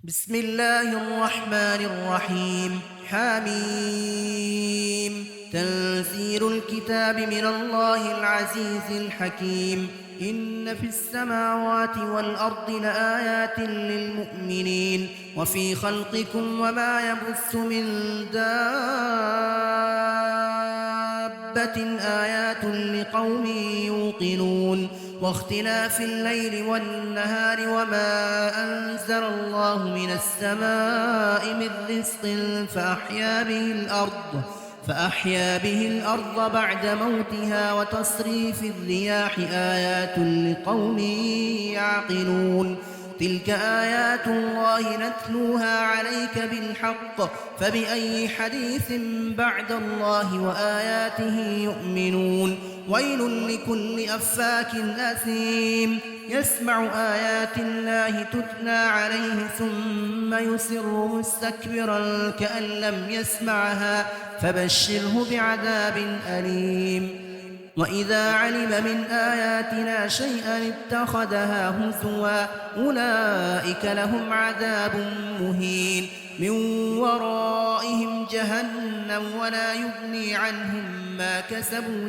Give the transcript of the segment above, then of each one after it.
بسم الله الرحمن الرحيم. حميم. تنزيل الكتاب من الله العزيز الحكيم. إن في السماوات والأرض لآيات للمؤمنين وفي خلقكم وما يبث من دابة آيات لقوم يوقنون. واختلاف الليل والنهار وما أنزل الله من السماء من رزق فأحيا به الأرض بعد موتها وتصريف الرياح آيات لقوم يعقلون. تلك آيات الله نتلوها عليك بالحق فبأي حديث بعد الله وآياته يؤمنون. ويل لكل أفاك أثيم يسمع آيات الله تتلى عليه ثم يصر مستكبرا كأن لم يسمعها فبشره بعذاب أليم. وإذا علم من آياتنا شيئا اتخذها هزوا أولئك لهم عذاب مهين. من ورائهم جهنم ولا يغني عنهم ما كسبوا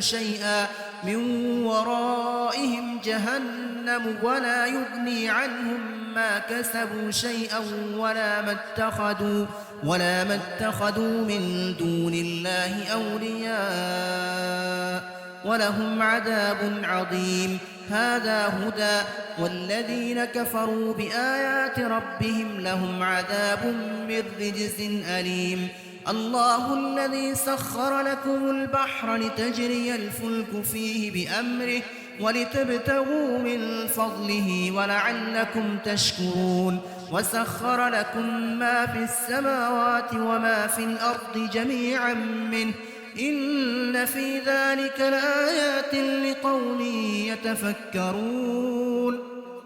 شيئا ولا ما اتخذوا من دون الله أولياء ولهم عذاب عظيم. هذا هدى والذين كفروا بآيات ربهم لهم عذاب من رجز أليم. الله الذي سخر لكم البحر لتجري الفلك فيه بأمره ولتبتغوا من فضله ولعلكم تشكرون. وسخر لكم ما في السماوات وما في الأرض جميعا منه إن في ذلك لآيات لقوم يتفكرون.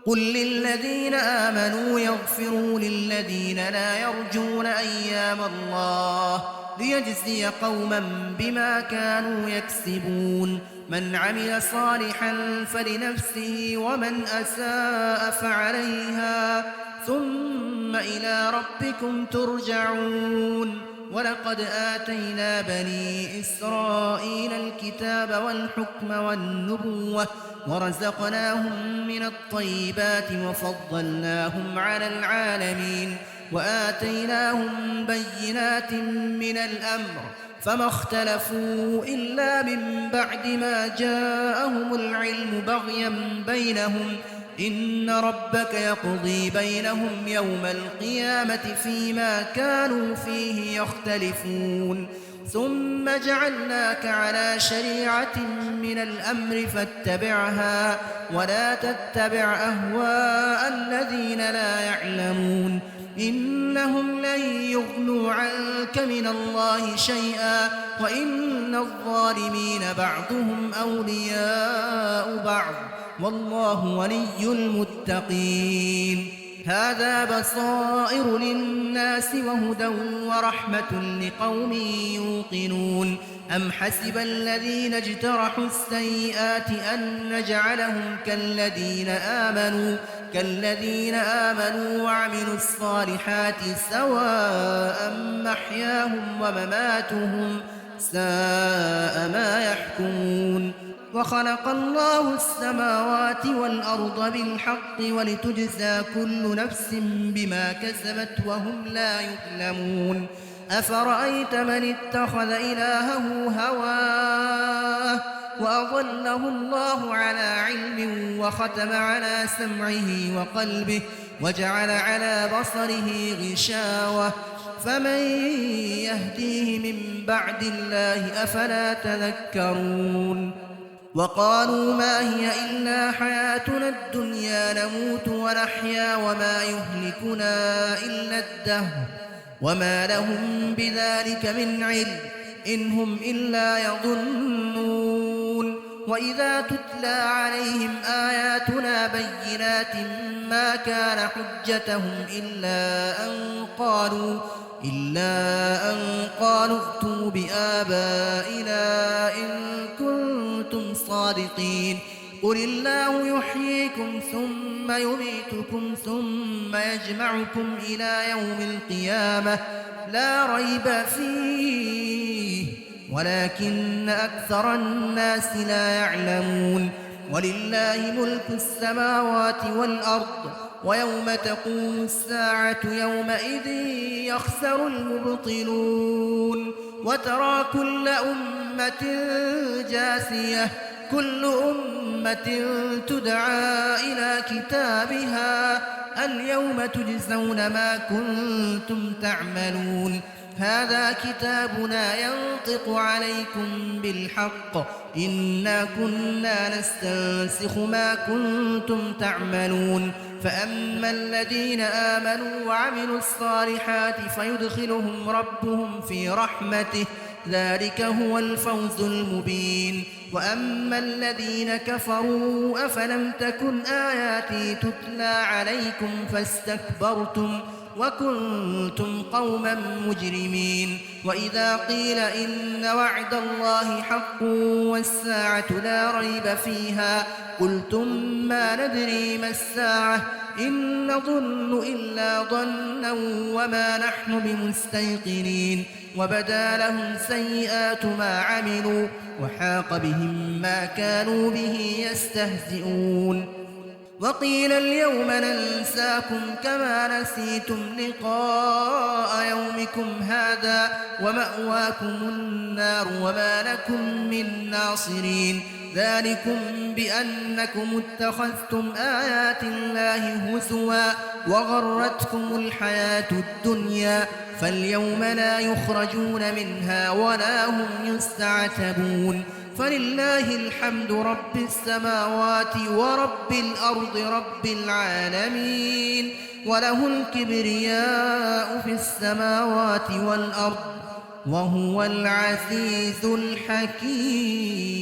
قل للذين آمنوا يغفروا للذين لا يرجون أيام الله ليجزي قوما بما كانوا يكسبون. من عمل صالحا فلنفسه ومن أساء فعليها ثم إلى ربكم ترجعون. ولقد آتينا بني إسرائيل الكتاب والحكم والنبوة ورزقناهم من الطيبات وفضلناهم على العالمين وآتيناهم بينات من الأمر فما اختلفوا إلا من بعد ما جاءهم العلم بغيا بينهم. إن ربك يقضي بينهم يوم القيامة فيما كانوا فيه يختلفون. ثم جعلناك على شريعة من الأمر فاتبعها ولا تتبع أهواء الذين لا يعلمون. إنهم لن يغنوا عنك من الله شيئا وإن الظالمين بعضهم أولياء بعض والله ولي المتقين. هذا بصائر للناس وهدى ورحمة لقوم يوقنون. أم حسب الذين اجترحوا السيئات أن نجعلهم كالذين آمنوا وعملوا الصالحات سواء محياهم ومماتهم ساء ما يحكمون. وخلق الله السماوات والأرض بالحق ولتجزى كل نفس بما كسبت وهم لا يظلمون. أفرأيت من اتخذ إلهه هواه وأضله الله على علم وختم على سمعه وقلبه وجعل على بصره غشاوة فمن يهديه من بعد الله أفلا تذكرون. وقالوا ما هي إلا حياتنا الدنيا نموت ونحيا وما يهلكنا إلا الدهر وما لهم بذلك من علم إن هم إلا يظنون. وإذا تتلى عليهم آياتنا بينات ما كان حجتهم إلا أن قالوا ائتوا بآبائنا إن كنتم صادقين. قل الله يحييكم ثم يميتكم ثم يجمعكم إلى يوم القيامة لا ريب فيه ولكن أكثر الناس لا يعلمون ولله ملك السماوات والأرض ويوم تقوم الساعة يومئذ يخسر المبطلون وترى كل أمة جاثية كل أمة تدعى إلى كتابها اليوم تجزون ما كنتم تعملون هذا كتابنا ينطق عليكم بالحق إنا كنا نستنسخ ما كنتم تعملون فأما الذين آمنوا وعملوا الصالحات فيدخلهم ربهم في رحمته ذلك هو الفوز المبين وأما الذين كفروا أفلم تكن آياتي تتلى عليكم فاستكبرتم وكنتم قوما مجرمين وإذا قيل إن وعد الله حق والساعة لا ريب فيها قلتم ما ندري ما الساعة إن نظن إلا ظنا وما نحن بمستيقنين وبدا لهم سيئات ما عملوا وحاق بهم ما كانوا به يستهزئون وقيل اليوم ننساكم كما نسيتم لقاء يومكم هذا ومأواكم النار وما لكم من ناصرين ذلكم بأنكم اتخذتم آيات الله هزوا وغرتكم الحياة الدنيا فاليوم لا يخرجون منها ولا هم يستعتبون فلله الحمد رب السماوات ورب الأرض رب العالمين وله الكبرياء في السماوات والأرض وهو العزيز الحكيم